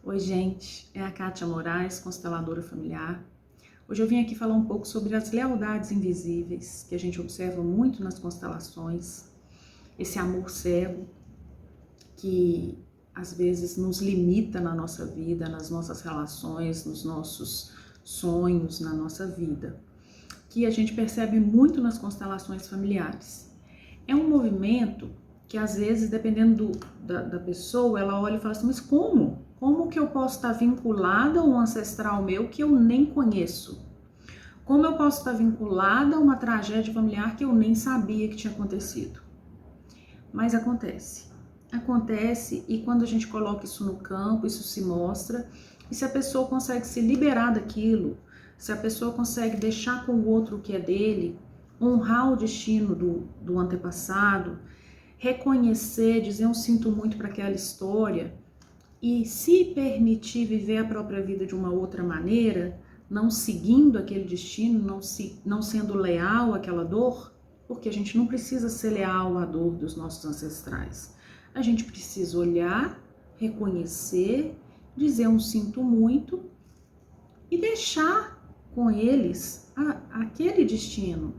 Oi, gente, é a Kátia Moraes, consteladora familiar. Hoje eu vim aqui falar um pouco sobre as lealdades invisíveis, que a gente observa muito nas constelações, esse amor cego que às vezes nos limita na nossa vida, nas nossas relações, nos nossos sonhos, na nossa vida, que a gente percebe muito nas constelações familiares. É um movimento que às vezes, dependendo da pessoa, ela olha e fala assim, mas como? Como que eu posso estar vinculada a um ancestral meu que eu nem conheço? Como eu posso estar vinculada a uma tragédia familiar que eu nem sabia que tinha acontecido? Mas acontece. Acontece, e quando a gente coloca isso no campo, isso se mostra, e se a pessoa consegue se liberar daquilo, se a pessoa consegue deixar com o outro o que é dele, honrar o destino do antepassado, reconhecer, dizer um sinto muito para aquela história e se permitir viver a própria vida de uma outra maneira, não seguindo aquele destino, não sendo leal àquela dor, porque a gente não precisa ser leal à dor dos nossos ancestrais. A gente precisa olhar, reconhecer, dizer um sinto muito e deixar com eles aquele destino,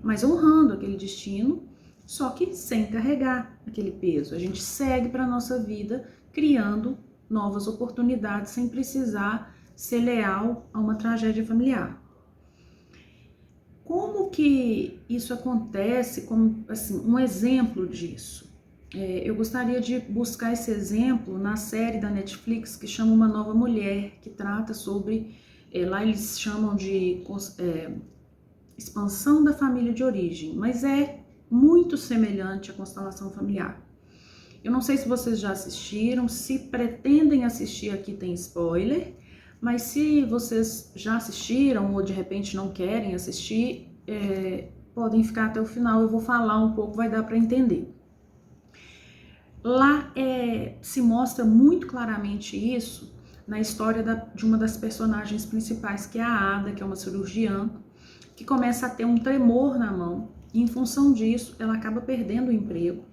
mas honrando aquele destino, só que sem carregar aquele peso. A gente segue para a nossa vida criando novas oportunidades sem precisar ser leal a uma tragédia familiar. Como que isso acontece? Como, assim, um exemplo disso. Eu gostaria de buscar esse exemplo na série da Netflix que chama Uma Nova Mulher, que trata sobre, lá eles chamam de expansão da família de origem, mas é muito semelhante à constelação familiar. Eu não sei se vocês já assistiram, se pretendem assistir, aqui tem spoiler, mas se vocês já assistiram ou de repente não querem assistir, podem ficar até o final, eu vou falar um pouco, vai dar para entender. Lá se mostra muito claramente isso na história de uma das personagens principais, que é a Ada, que é uma cirurgiã, que começa a ter um tremor na mão, e em função disso ela acaba perdendo o emprego,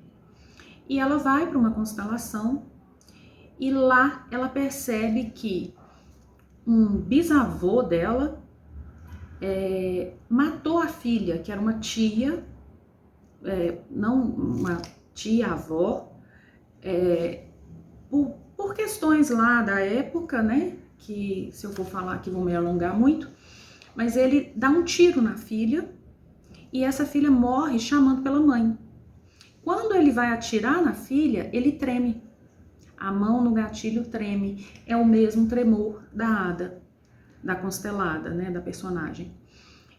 e ela vai para uma constelação, e lá ela percebe que um bisavô dela matou a filha, que era uma tia, não uma tia-avó, por questões lá da época, né, que se eu for falar aqui vou me alongar muito, mas ele dá um tiro na filha e essa filha morre chamando pela mãe. Quando ele vai atirar na filha, ele treme. A mão no gatilho treme. É o mesmo tremor da Ada, da constelada, né, da personagem.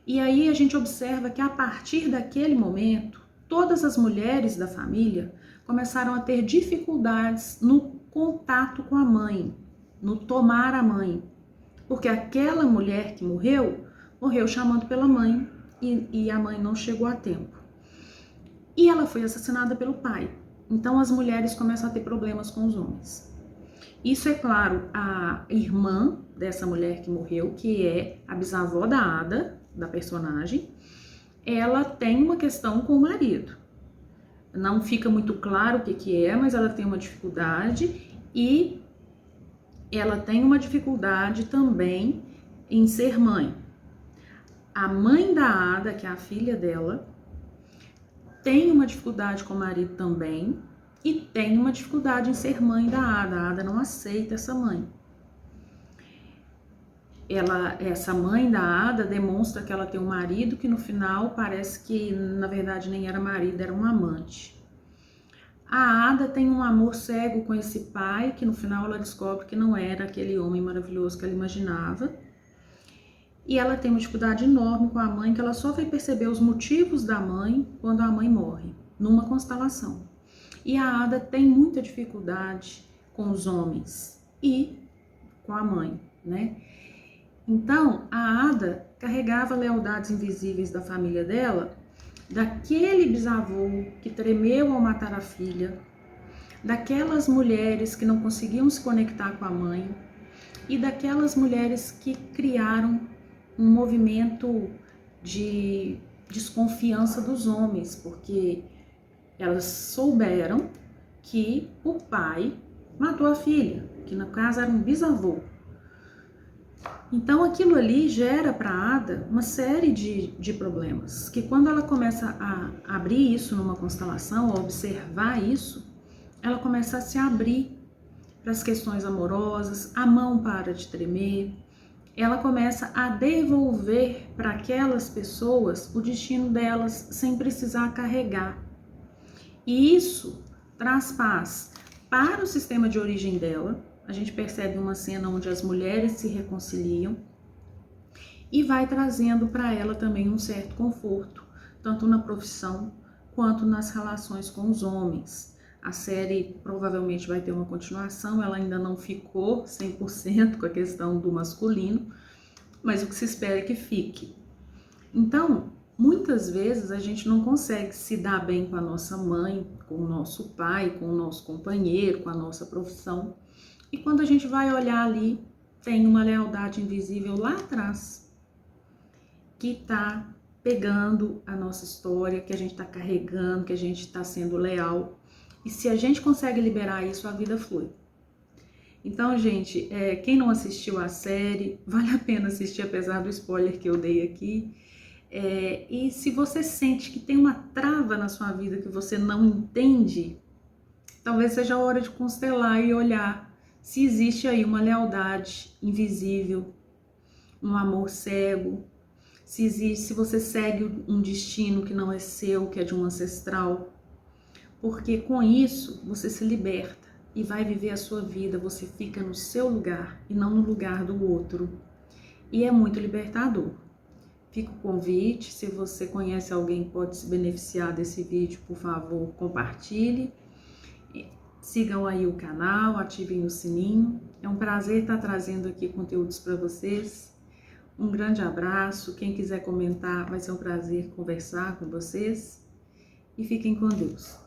E aí a gente observa que a partir daquele momento, todas as mulheres da família começaram a ter dificuldades no contato com a mãe, no tomar a mãe. Porque aquela mulher que morreu chamando pela mãe e a mãe não chegou a tempo. E ela foi assassinada pelo pai. Então as mulheres começam a ter problemas com os homens. Isso é claro, a irmã dessa mulher que morreu, que é a bisavó da Ada, da personagem, ela tem uma questão com o marido. Não fica muito claro o que é, mas ela tem uma dificuldade e ela tem uma dificuldade também em ser mãe. A mãe da Ada, que é a filha dela, tem uma dificuldade com o marido também e tem uma dificuldade em ser mãe da Ada. A Ada não aceita essa mãe. Essa mãe da Ada demonstra que ela tem um marido que no final parece que na verdade nem era marido, era um amante. A Ada tem um amor cego com esse pai, que no final ela descobre que não era aquele homem maravilhoso que ela imaginava. E ela tem uma dificuldade enorme com a mãe, que ela só vai perceber os motivos da mãe quando a mãe morre, numa constelação. E a Ada tem muita dificuldade com os homens e com a mãe, né? Então, a Ada carregava lealdades invisíveis da família dela, daquele bisavô que tremeu ao matar a filha, daquelas mulheres que não conseguiam se conectar com a mãe e daquelas mulheres que criaram um movimento de desconfiança dos homens, porque elas souberam que o pai matou a filha. que no caso era um bisavô. Então aquilo ali gera para a Ada uma série de problemas, que quando ela começa a abrir isso numa constelação, a observar isso, ela começa a se abrir para as questões amorosas, a mão para de tremer, ela começa a devolver para aquelas pessoas o destino delas sem precisar carregar. E isso traz paz para o sistema de origem dela. A gente percebe uma cena onde as mulheres se reconciliam e vai trazendo para ela também um certo conforto, tanto na profissão quanto nas relações com os homens. A série provavelmente vai ter uma continuação, ela ainda não ficou 100% com a questão do masculino, mas o que se espera é que fique. Então, muitas vezes a gente não consegue se dar bem com a nossa mãe, com o nosso pai, com o nosso companheiro, com a nossa profissão. E quando a gente vai olhar ali, tem uma lealdade invisível lá atrás, que está pegando a nossa história, que a gente está carregando, que a gente está sendo leal. E se a gente consegue liberar isso, a vida flui. Então, gente, quem não assistiu a série, vale a pena assistir, apesar do spoiler que eu dei aqui. E se você sente que tem uma trava na sua vida que você não entende, talvez seja a hora de constelar e olhar se existe aí uma lealdade invisível, um amor cego, se você segue um destino que não é seu, que é de um ancestral, porque com isso você se liberta e vai viver a sua vida, você fica no seu lugar e não no lugar do outro, e é muito libertador. Fica o convite, se você conhece alguém que pode se beneficiar desse vídeo, por favor, compartilhe. Sigam aí o canal, ativem o sininho. É um prazer estar trazendo aqui conteúdos para vocês. Um grande abraço. Quem quiser comentar, vai ser um prazer conversar com vocês. E fiquem com Deus.